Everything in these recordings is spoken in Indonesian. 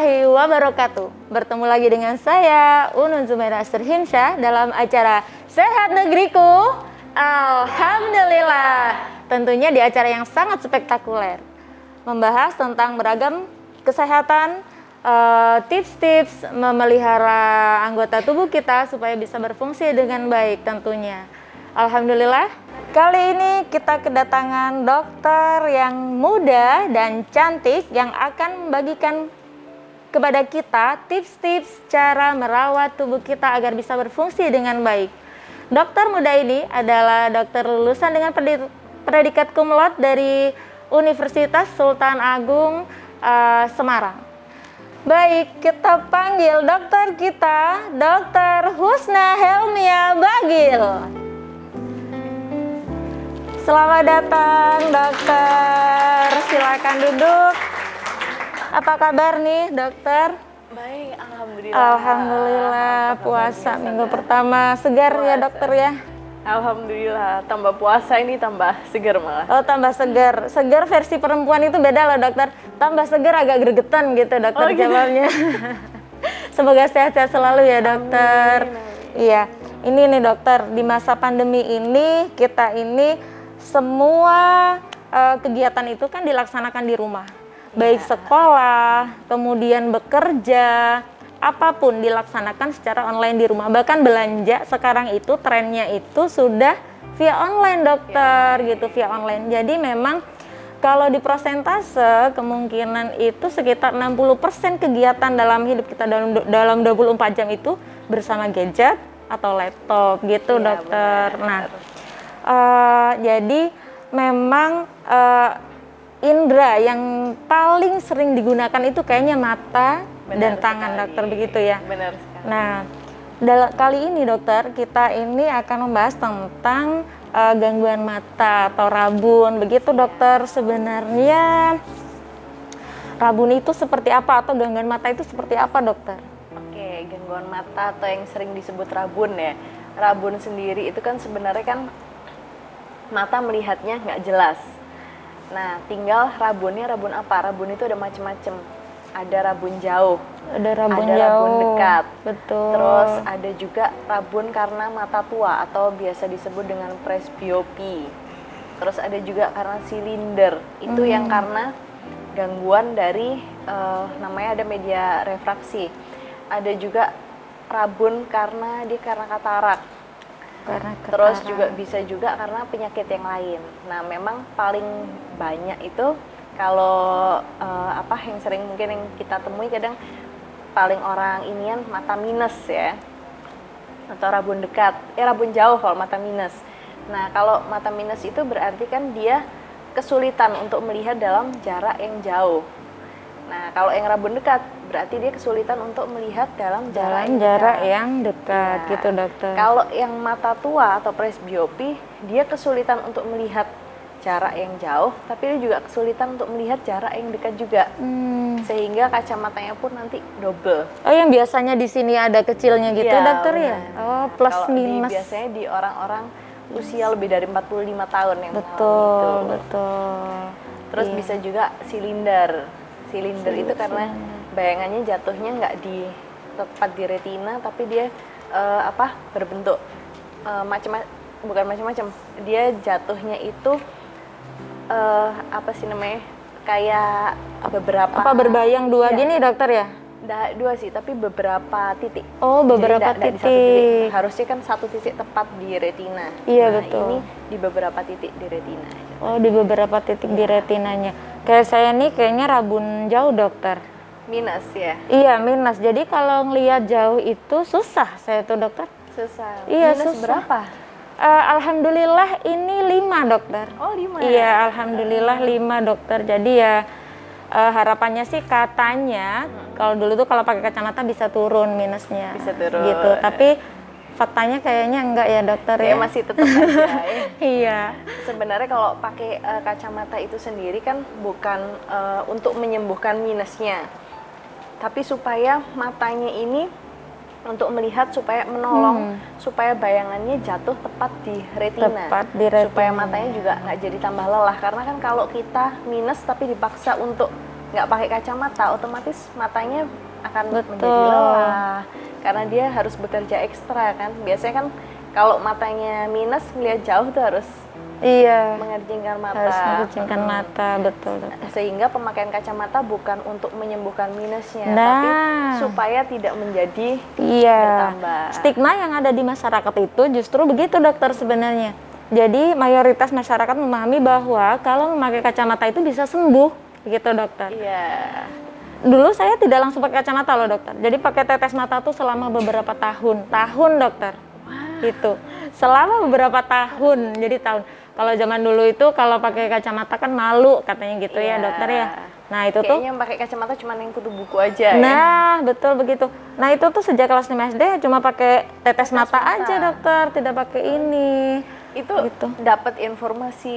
warahmatullahi wabarakatuh. Bertemu lagi dengan saya, Unun Zumaira Asturhinsyah, dalam acara Sehat Negeriku. Alhamdulillah. Tentunya di acara yang sangat spektakuler, membahas tentang beragam kesehatan, tips-tips memelihara anggota tubuh kita supaya bisa berfungsi dengan baik tentunya. Alhamdulillah, kali ini kita kedatangan dokter yang muda dan cantik yang akan membagikan kepada kita tips-tips cara merawat tubuh kita agar bisa berfungsi dengan baik. Dokter muda ini adalah dokter lulusan dengan predikat cum laude dari Universitas Sultan Agung Semarang. Baik, kita panggil dokter kita, Dr. Husna Helmia Bagil. Selamat datang, dokter. Silakan duduk. Apa kabar nih, dokter? Baik, alhamdulillah. Alhamdulillah, puasa minggu pertama segar ya, dokter ya? Alhamdulillah, tambah puasa ini tambah segar malah. Oh, tambah segar. Segar versi perempuan itu beda loh, dokter. Tambah segar agak gregetan gitu, dokter jawabnya. Semoga sehat-sehat selalu ya, dokter. Iya, ini nih dokter, di masa pandemi ini kita ini semua kegiatan itu kan dilaksanakan di rumah, baik sekolah, kemudian bekerja, apapun dilaksanakan secara online di rumah. Bahkan belanja sekarang itu trennya itu sudah via online, dokter, gitu, via online. Jadi memang kalau di persentase kemungkinan itu sekitar 60% kegiatan dalam hidup kita dalam 24 jam itu bersama gadget atau laptop gitu, dokter. Benar. Jadi memang indera yang paling sering digunakan itu kayaknya mata dan tangan, dokter, begitu ya. Benar sekali. Nah, kali ini dokter, kita ini akan membahas tentang gangguan mata atau rabun, begitu dokter. Sebenarnya rabun itu seperti apa atau gangguan mata itu seperti apa, dokter? Oke, gangguan mata atau yang sering disebut rabun ya. Rabun sendiri itu kan sebenarnya kan mata melihatnya nggak jelas. Nah, tinggal rabunnya rabun apa? Rabun itu ada macam-macam. Ada rabun jauh, ada rabun dekat, betul. Terus ada juga rabun karena mata tua atau biasa disebut dengan presbiopi. Terus ada juga karena silinder, itu yang karena gangguan dari namanya ada media refraksi. Ada juga rabun karena katarak. Terus juga bisa juga karena penyakit yang lain. Nah, memang paling banyak itu kalau yang sering mungkin yang kita temui kadang paling orang inian mata minus ya, atau rabun dekat, rabun jauh kalau mata minus. Nah, kalau mata minus itu berarti kan dia kesulitan untuk melihat dalam jarak yang jauh. Nah, kalau yang rabun dekat berarti dia kesulitan untuk melihat dalam jarak yang dekat ya. Gitu, dokter. Kalau yang mata tua atau presbiopi, dia kesulitan untuk melihat jarak yang jauh, tapi dia juga kesulitan untuk melihat jarak yang dekat juga. Sehingga kacamatanya pun nanti double. Oh, yang biasanya di sini ada kecilnya gitu, ya, dokter ya? Oh, plus kalau minus. Biasanya di orang-orang usia lebih dari 45 tahun yang betul, itu. Betul. Terus bisa juga silinder. Silinder itu karena bayangannya jatuhnya nggak tepat di retina, tapi dia berbentuk bukan macam-macam. Dia jatuhnya itu kayak beberapa. Apa berbayang dua gini, dokter ya? Dua sih, tapi beberapa titik. Oh, beberapa Jadi, titik. Di satu titik. Harusnya kan satu titik tepat di retina. Iya, nah, betul. Ini di beberapa titik di retina. Oh, di beberapa titik di retinanya. Kayak saya nih kayaknya rabun jauh, dokter. Minus ya? Iya, minus. Jadi kalau ngelihat jauh itu susah saya tuh, dokter. Susah. Iya, minus susah. Berapa? Alhamdulillah ini 5, dokter. Oh, 5. Iya, alhamdulillah 5, dokter. Jadi ya harapannya sih katanya kalau dulu tuh kalau pakai kacamata bisa turun minusnya. Bisa turun. Gitu. Tapi faktanya kayaknya enggak ya, dokter ya. Masih tetap aja ya. Iya. Sebenarnya kalau pakai kacamata itu sendiri kan bukan untuk menyembuhkan minusnya. Tapi supaya matanya ini untuk melihat, supaya menolong supaya bayangannya jatuh tepat di retina. Supaya matanya juga nggak jadi tambah lelah. Karena kan kalau kita minus tapi dipaksa untuk nggak pakai kacamata, otomatis matanya akan Betul. menjadi lelah karena dia harus bekerja ekstra kan. Biasanya kan kalau matanya minus ngelihat jauh tuh harus Iya, mengerjingkan mata. harus mengucingkan mata, betul. Sehingga pemakaian kacamata bukan untuk menyembuhkan minusnya, Nah. tapi supaya tidak menjadi Iya, bertambah. stigma yang ada di masyarakat itu justru begitu dokter sebenarnya. Jadi mayoritas masyarakat memahami bahwa kalau memakai kacamata itu bisa sembuh, gitu dokter. Iya. Dulu saya tidak langsung pakai kacamata loh dokter. Jadi pakai tetes mata tuh selama beberapa tahun dokter. Gitu. Selama beberapa tahun, jadi tahun. Kalau zaman dulu itu kalau pakai kacamata kan malu katanya gitu ya Iya. dokter ya. Nah itu tuh. Kayaknya yang pakai kacamata cuma yang kutu buku aja ya. Nah, betul begitu. Nah, itu tuh sejak kelas 5 SD cuma pakai tetes mata aja, dokter, tidak pakai ini. Itu Gitu. dapat informasi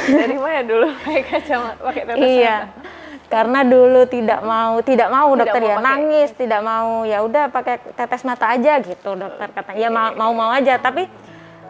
dari mana dulu pakai kacamata, pakai tetes Iya. mata? Karena dulu tidak mau dokter mau ya, pakai. nangis, tidak mau. Ya udah pakai tetes mata aja gitu, dokter katanya. Ya mau aja, tapi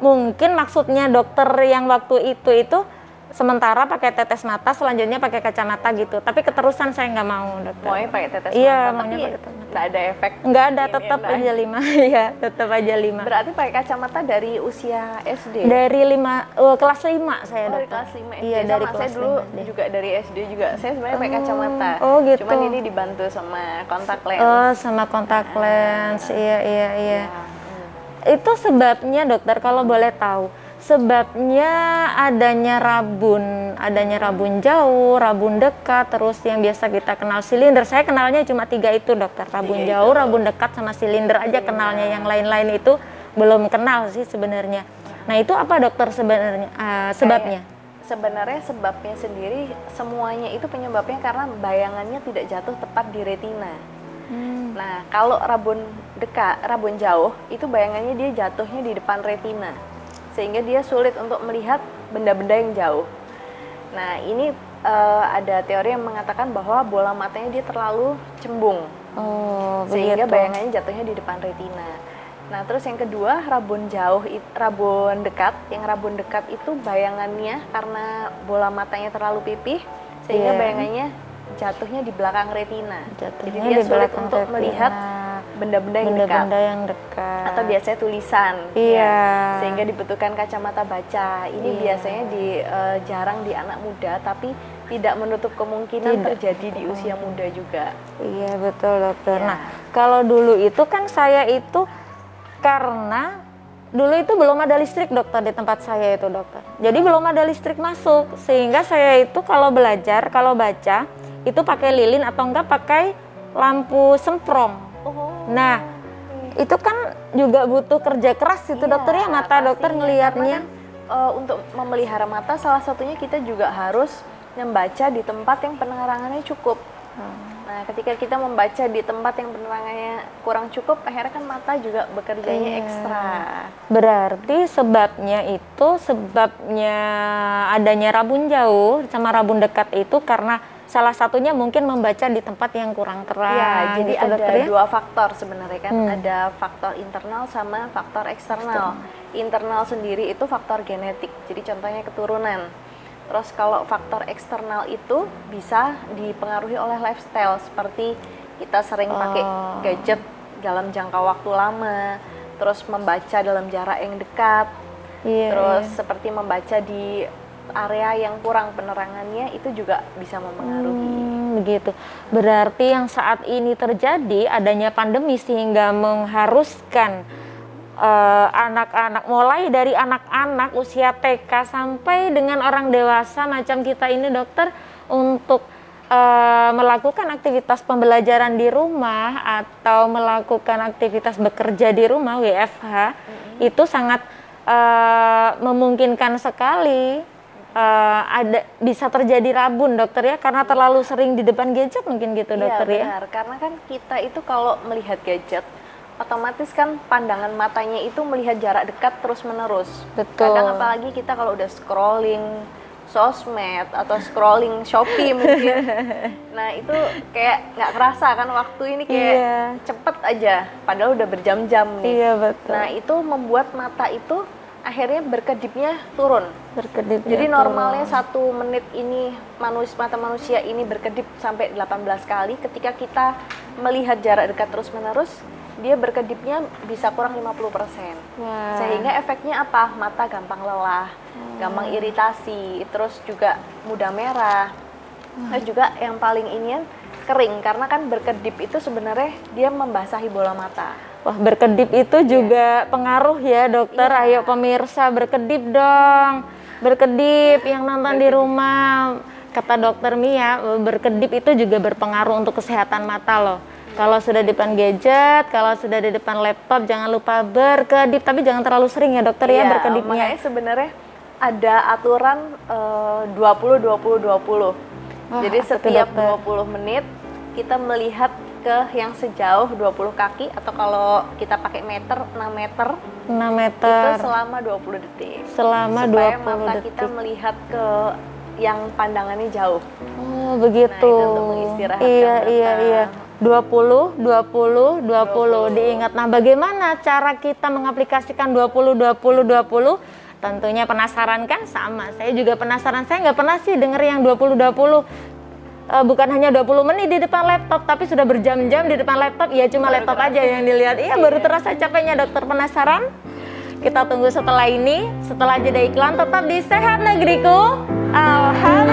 mungkin maksudnya dokter yang waktu itu sementara pakai tetes mata, selanjutnya pakai kacamata gitu. Tapi keterusan saya nggak mau, dokter. Maunya pakai tetes Iya, mata, maunya tapi pakai tetes mata. nggak ada efek. Nggak ada, ini, tetap enggak. aja 5. Iya, tetap aja 5. Berarti pakai kacamata dari usia SD? Dari kelas 5 saya dari dokter. kelas 5 SD. Iya, Sama dari saya kelas dulu 5 SD. juga dari SD juga. Saya sebenarnya pakai kacamata. Oh, gitu. Cuman ini dibantu sama kontak lens. Oh, sama kontak lens. Iya. Ya, Itu sebabnya dokter kalau boleh tahu. Sebabnya adanya rabun jauh, rabun dekat, terus yang biasa kita kenal silinder. Saya kenalnya cuma 3 itu dokter. Rabun Tiga jauh, itu. rabun dekat sama silinder aja kenalnya. Yang lain-lain itu belum kenal sih sebenarnya. Nah, itu apa dokter sebenarnya sebabnya? Sebenarnya sebabnya sendiri semuanya itu penyebabnya karena bayangannya tidak jatuh tepat di retina. Nah, kalau rabun jauh itu bayangannya dia jatuhnya di depan retina, sehingga dia sulit untuk melihat benda-benda yang jauh. Nah, ini ada teori yang mengatakan bahwa bola matanya dia terlalu cembung, Oh, sehingga begitu. bayangannya jatuhnya di depan retina. Nah, terus yang kedua rabun dekat itu bayangannya karena bola matanya terlalu pipih, sehingga Iya. bayangannya jatuhnya di belakang retina. Jatuhnya Jadi dia di sulit belakang untuk retina. melihat benda-benda yang dekat Benda-benda yang dekat. atau biasanya tulisan. Iya. Ya, sehingga dibutuhkan kacamata baca. Ini Iya. biasanya jarang di anak muda, tapi tidak menutup kemungkinan Tidak terjadi di usia muda juga. Iya, betul dokter. Ya. Nah, kalau dulu itu kan saya itu karena dulu itu belum ada listrik dokter di tempat saya itu dokter. Jadi belum ada listrik masuk, sehingga saya itu kalau belajar, kalau baca itu pakai lilin atau enggak pakai lampu semprong. Oh. Nah, itu kan juga butuh kerja keras itu Iya, dokter ya, mata dokter pastinya. ngelihatnya. Karena kan, untuk memelihara mata salah satunya kita juga harus membaca di tempat yang penerangannya cukup. Nah, ketika kita membaca di tempat yang penerangannya kurang cukup, akhirnya kan mata juga bekerjanya Iya. ekstra. Berarti sebabnya adanya rabun jauh sama rabun dekat itu karena salah satunya mungkin membaca di tempat yang kurang terang. Ya, jadi gitu, ada dokter ya? 2 faktor sebenarnya kan, ada faktor internal sama faktor eksternal. Internal sendiri itu faktor genetik, jadi contohnya keturunan. Terus kalau faktor eksternal itu bisa dipengaruhi oleh lifestyle, seperti kita sering pakai gadget dalam jangka waktu lama, terus membaca dalam jarak yang dekat, Iya, terus seperti membaca di area yang kurang penerangannya itu juga bisa mempengaruhi. Begitu. Berarti yang saat ini terjadi adanya pandemi sehingga mengharuskan anak-anak, mulai dari anak-anak usia TK sampai dengan orang dewasa macam kita ini dokter, untuk melakukan aktivitas pembelajaran di rumah atau melakukan aktivitas bekerja di rumah WFH itu sangat memungkinkan sekali bisa terjadi rabun dokter ya, karena terlalu sering di depan gadget mungkin gitu dokter Iya, ya. benar. Karena kan kita itu kalau melihat gadget otomatis kan pandangan matanya itu melihat jarak dekat terus-menerus. Betul. Kadang apalagi kita kalau udah scrolling sosmed atau scrolling Shopee mungkin. Nah, itu kayak nggak kerasa kan waktu ini kayak Iya. cepet aja, padahal udah berjam-jam nih. Iya betul. Nah, itu membuat mata itu akhirnya berkedipnya turun. Berkedip. Jadi normalnya 1 menit ini mata manusia ini berkedip sampai 18 kali. Ketika kita melihat jarak dekat terus-menerus, dia berkedipnya bisa kurang 50%. Wah. Sehingga efeknya apa? Mata gampang lelah, gampang iritasi, terus juga mudah merah. Terus juga yang paling inian kering, karena kan berkedip itu sebenarnya dia membasahi bola mata. Wah, berkedip itu juga pengaruh ya dokter. Iya. Ayo pemirsa berkedip dong. Berkedip yang nonton di rumah. Kata dokter Mia, berkedip itu juga berpengaruh untuk kesehatan mata loh. Kalau sudah di depan gadget, kalau sudah di depan laptop, jangan lupa berkedip. Tapi jangan terlalu sering ya dokter ya berkedipnya. Makanya sebenarnya ada aturan 20-20-20. Wah, Jadi apa tuh, setiap dokter? 20 menit kita melihat ke yang sejauh 20 kaki, atau kalau kita pakai meter 6 meter 6 itu meter selama 20 detik. selama Supaya 20 mata detik. kita melihat ke yang pandangannya jauh. Oh, begitu. Nah, itu untuk mengistirahatkan iya, mata. iya, iya. 20, 20, 20. Diingat. Nah, bagaimana cara kita mengaplikasikan 20, 20, 20? Tentunya penasaran kan? Sama. Saya juga penasaran. Saya nggak pernah sih denger yang 20, 20. Bukan hanya 20 menit di depan laptop, tapi sudah berjam-jam di depan laptop. Ya cuma Baru laptop terasa. aja yang dilihat. Iya, baru terasa capeknya dokter. Penasaran? Kita tunggu setelah ini, setelah jeda iklan, tetap di Sehat Negeriku. Alhamdulillah.